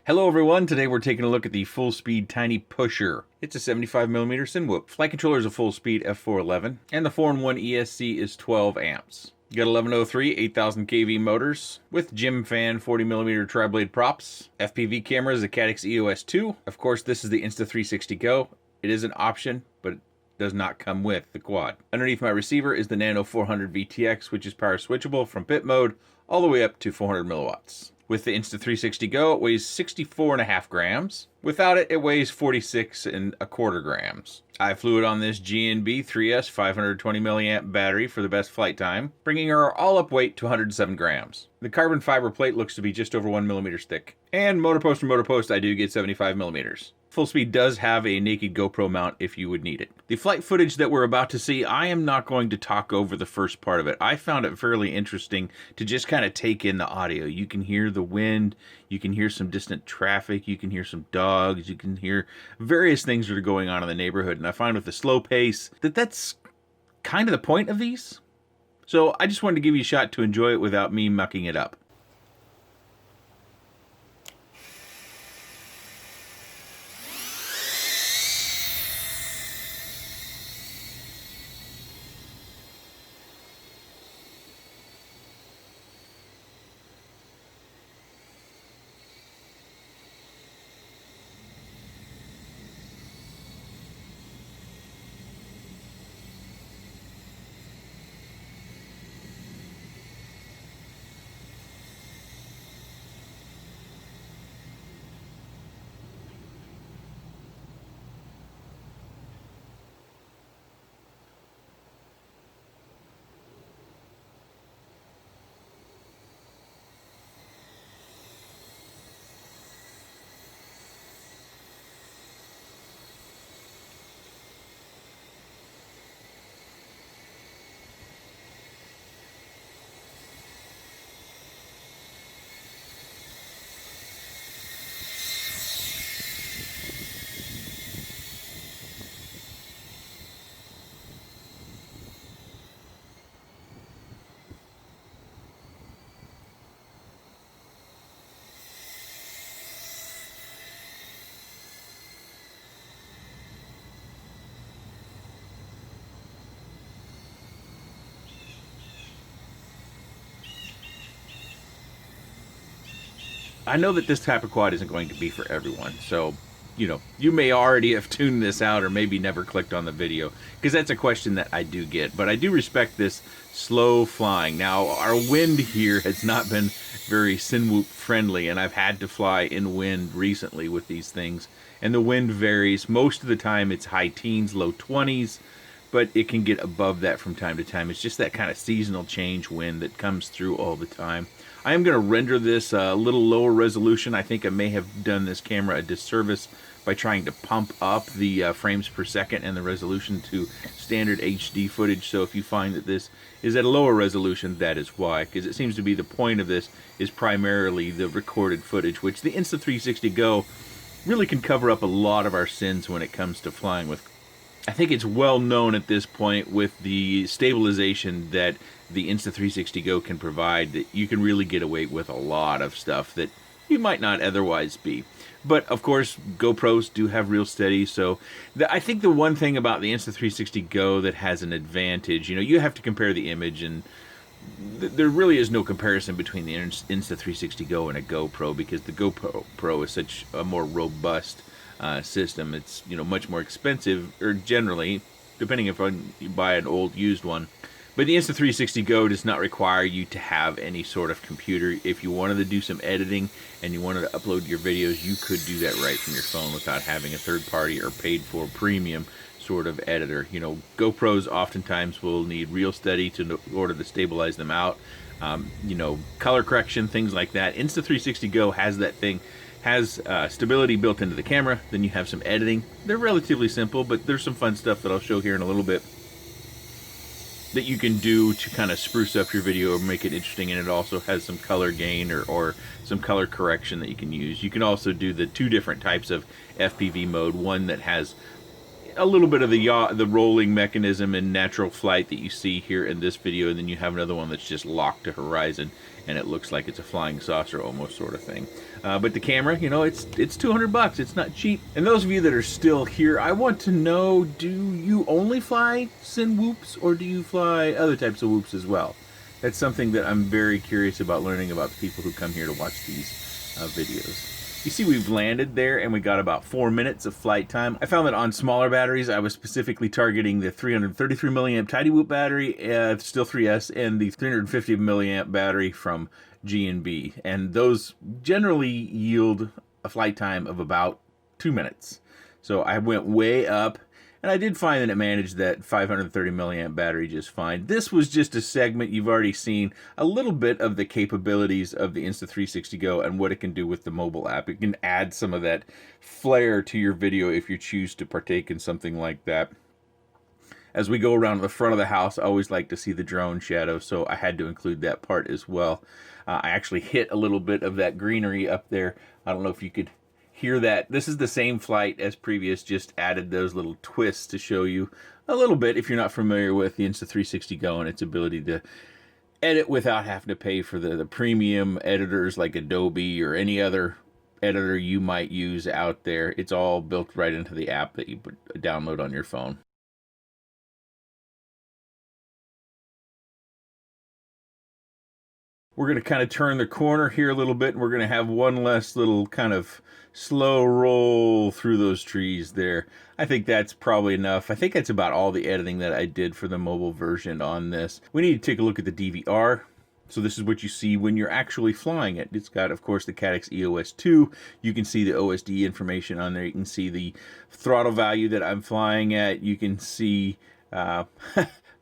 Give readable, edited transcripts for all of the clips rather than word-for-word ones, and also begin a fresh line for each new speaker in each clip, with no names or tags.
Hello everyone, today we're taking a look at the full speed TinyPusher. It's a 75mm CineWhoop. Flight controller is a full speed f411, and the 4-in-1 ESC is 12 amps. You got 1103 8000 kV motors with Jim fan 40mm tri-blade props. FPV camera is a Caddx EOS 2. Of course, this is the Insta360 Go. It is an option, but it does not come with the quad. Underneath my receiver is the Nano 400 VTX, which is power switchable from pit mode all the way up to 400 milliwatts. With the Insta360 Go, it weighs 64.5 grams. Without it, it weighs 46.25 grams. I flew it on this GNB 3S 520 milliamp battery for the best flight time, bringing our all-up weight to 107 grams. The carbon fiber plate looks to be just over 1 millimeter thick. And motor post to motor post, I do get 75 millimeters. Full Speed does have a naked GoPro mount if you would need it. The flight footage that we're about to see, I am not going to talk over the first part of it. I found it fairly interesting to just kind of take in the audio. You can hear the wind, you can hear some distant traffic, you can hear some dogs, you can hear various things that are going on in the neighborhood. And I find with the slow pace that that's kind of the point of these. So I just wanted to give you a shot to enjoy it without me mucking it up. I know that this type of quad isn't going to be for everyone, so, you may already have tuned this out or maybe never clicked on the video, because that's a question that I do get. But I do respect this slow flying. Now, our wind here has not been very CineWhoop friendly, and I've had to fly in wind recently with these things, and the wind varies. Most of the time it's high teens, low 20s, but it can get above that from time to time. It's just that kind of seasonal change wind that comes through all the time. I am going to render this a little lower resolution. I think I may have done this camera a disservice by trying to pump up the frames per second and the resolution to standard HD footage. So if you find that this is at a lower resolution, that is why. Because it seems to be the point of this is primarily the recorded footage, which the Insta360 Go really can cover up a lot of our sins when it comes to flying with. I think it's well known at this point with the stabilization that the Insta360 Go can provide that you can really get away with a lot of stuff that you might not otherwise be. But of course, GoPros do have real steady, so I think the one thing about the Insta360 Go that has an advantage, you have to compare the image, and there really is no comparison between the Insta360 Go and a GoPro, because the GoPro is such a more robust system. It's much more expensive, or generally, depending if you buy an old used one. But the Insta360 Go does not require you to have any sort of computer. If you wanted to do some editing and you wanted to upload your videos, you could do that right from your phone without having a third party or paid for premium sort of editor. GoPros oftentimes will need real steady in order to stabilize them out. Color correction, things like that. Insta360 Go has that thing. Has stability built into the camera. Then you have some editing. They're relatively simple, but there's some fun stuff that I'll show here in a little bit that you can do to kind of spruce up your video or make it interesting. And it also has some color gain or some color correction that you can use. You can also do the two different types of FPV mode. One that has a little bit of the rolling mechanism in natural flight that you see here in this video, and then you have another one that's just locked to horizon, and it looks like it's a flying saucer almost sort of thing. But the camera, you know, it's $200. It's not cheap. And those of you that are still here, I want to know, do you only fly CineWhoops, or do you fly other types of whoops as well? That's something that I'm very curious about learning about the people who come here to watch these videos. You see we've landed there and we got about 4 minutes of flight time. I found that on smaller batteries, I was specifically targeting the 333 milliamp TinyWhoop battery, still 3S, and the 350 milliamp battery from G&B. And those generally yield a flight time of about 2 minutes. So I went way up. And I did find that it managed that 530 milliamp battery just fine. This was just a segment. You've already seen a little bit of the capabilities of the Insta360 Go and what it can do with the mobile app. It can add some of that flair to your video if you choose to partake in something like that. As we go around the front of the house, I always like to see the drone shadow, so I had to include that part as well. I actually hit a little bit of that greenery up there. I don't know if you could hear that. This is the same flight as previous, just added those little twists to show you a little bit if you're not familiar with the Insta360 Go and its ability to edit without having to pay for the premium editors like Adobe or any other editor you might use out there. It's all built right into the app that you download on your phone. We're going to kind of turn the corner here a little bit, and we're going to have one less little kind of slow roll through those trees there. I think that's probably enough. I think that's about all the editing that I did for the mobile version on this. We need to take a look at the DVR. So this is what you see when you're actually flying it. It's got, of course, the Caddx EOS 2. You can see the OSD information on there. You can see the throttle value that I'm flying at. You can see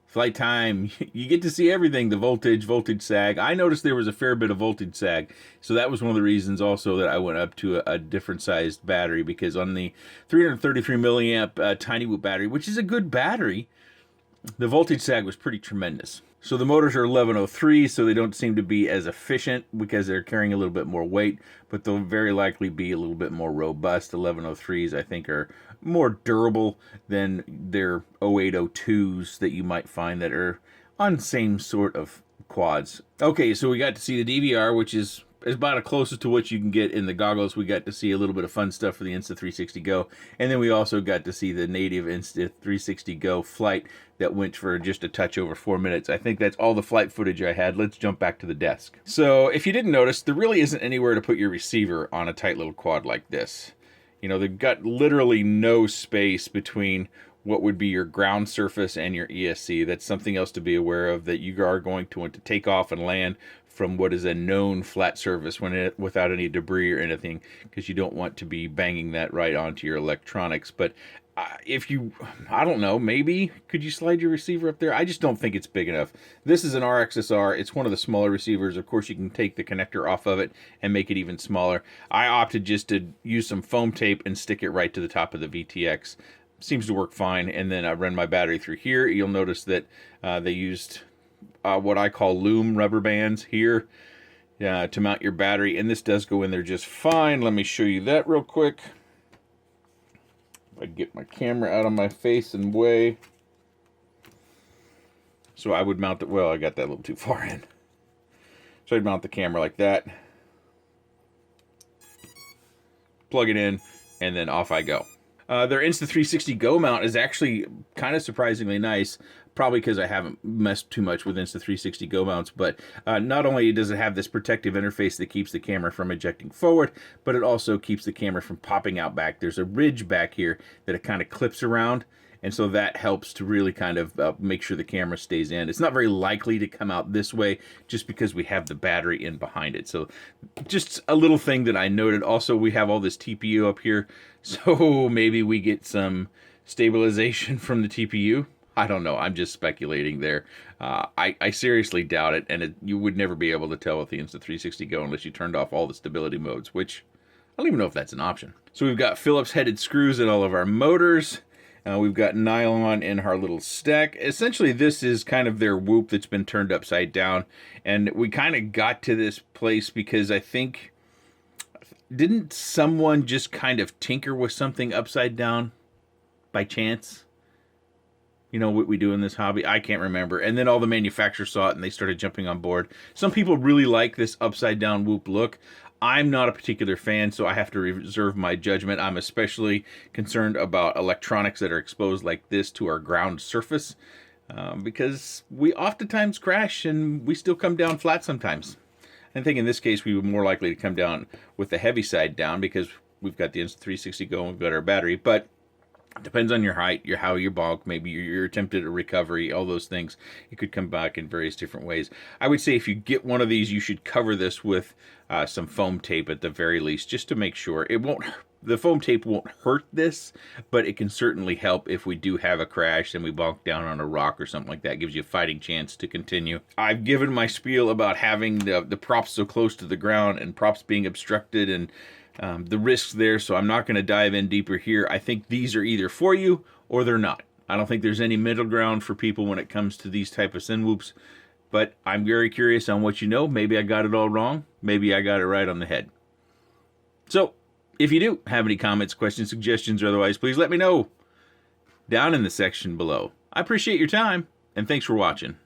flight time. You get to see everything. The voltage sag. I noticed there was a fair bit of voltage sag, so that was one of the reasons also that I went up to a different sized battery, because on the 333 milliamp TinyWhoop battery, which is a good battery, the voltage sag was pretty tremendous. So the motors are 1103, so they don't seem to be as efficient because they're carrying a little bit more weight, but they'll very likely be a little bit more robust. 1103s, I think, are more durable than their 0802s that you might find that are on same sort of quads. Okay, so we got to see the DVR, which is about as closest to what you can get in the goggles. We got to see a little bit of fun stuff for the Insta360 Go, and then we also got to see the native Insta360 Go flight that went for just a touch over 4 minutes. I think that's all the flight footage I had. Let's jump back to the desk. So if you didn't notice, there really isn't anywhere to put your receiver on a tight little quad like this. You know, they've got literally no space between what would be your ground surface and your ESC. That's something else to be aware of, that you are going to want to take off and land from what is a known flat surface without any debris or anything, because you don't want to be banging that right onto your electronics. But if you, I don't know, maybe could you slide your receiver up there? I just don't think it's big enough. This is an RXSR. It's one of the smaller receivers. Of course, you can take the connector off of it and make it even smaller. I opted just to use some foam tape and stick it right to the top of the VTX. Seems to work fine. And then I run my battery through here. You'll notice that they used what I call loom rubber bands here to mount your battery, and this does go in there just fine. Let me show you that real quick. If I get my camera out of my face and way. So I would mount it, well, I got that a little too far in. So I'd mount the camera like that, plug it in, and then off I go. Their Insta360 Go Mount is actually kind of surprisingly nice, probably because I haven't messed too much with Insta360 Go Mounts, but not only does it have this protective interface that keeps the camera from ejecting forward, but it also keeps the camera from popping out back. There's a ridge back here that it kind of clips around, and so that helps to really kind of make sure the camera stays in. It's not very likely to come out this way just because we have the battery in behind it. So just a little thing that I noted. Also, we have all this TPU up here, so maybe we get some stabilization from the TPU. I don't know. I'm just speculating there. I seriously doubt it, and you would never be able to tell with the Insta360 Go unless you turned off all the stability modes, which I don't even know if that's an option. So we've got Phillips headed screws in all of our motors. We've got nylon in our little stack. Essentially, this is kind of their whoop that's been turned upside down. And we kind of got to this place because I think, didn't someone just kind of tinker with something upside down? by chance? You know what we do in this hobby? I can't remember. And then all the manufacturers saw it and they started jumping on board. Some people really like this upside down whoop look. I'm not a particular fan, so I have to reserve my judgment. I'm especially concerned about electronics that are exposed like this to our ground surface, because we oftentimes crash and we still come down flat sometimes. I think in this case we were more likely to come down with the heavy side down because we've got the Insta360 Go and we've got our battery, but it depends on your height, how your bulk, maybe your attempted recovery, all those things. It could come back in various different ways. I would say if you get one of these, you should cover this with some foam tape at the very least, just to make sure it won't. The foam tape won't hurt this, but it can certainly help if we do have a crash and we bonk down on a rock or something like that. It gives you a fighting chance to continue. I've given my spiel about having the props so close to the ground and props being obstructed and the risks there, so I'm not going to dive in deeper here. I think these are either for you or they're not. I don't think there's any middle ground for people when it comes to these type of CineWhoops, but I'm very curious on what you know. Maybe I got it all wrong. Maybe I got it right on the head. So, if you do have any comments, questions, suggestions, or otherwise, please let me know down in the section below. I appreciate your time, and thanks for watching.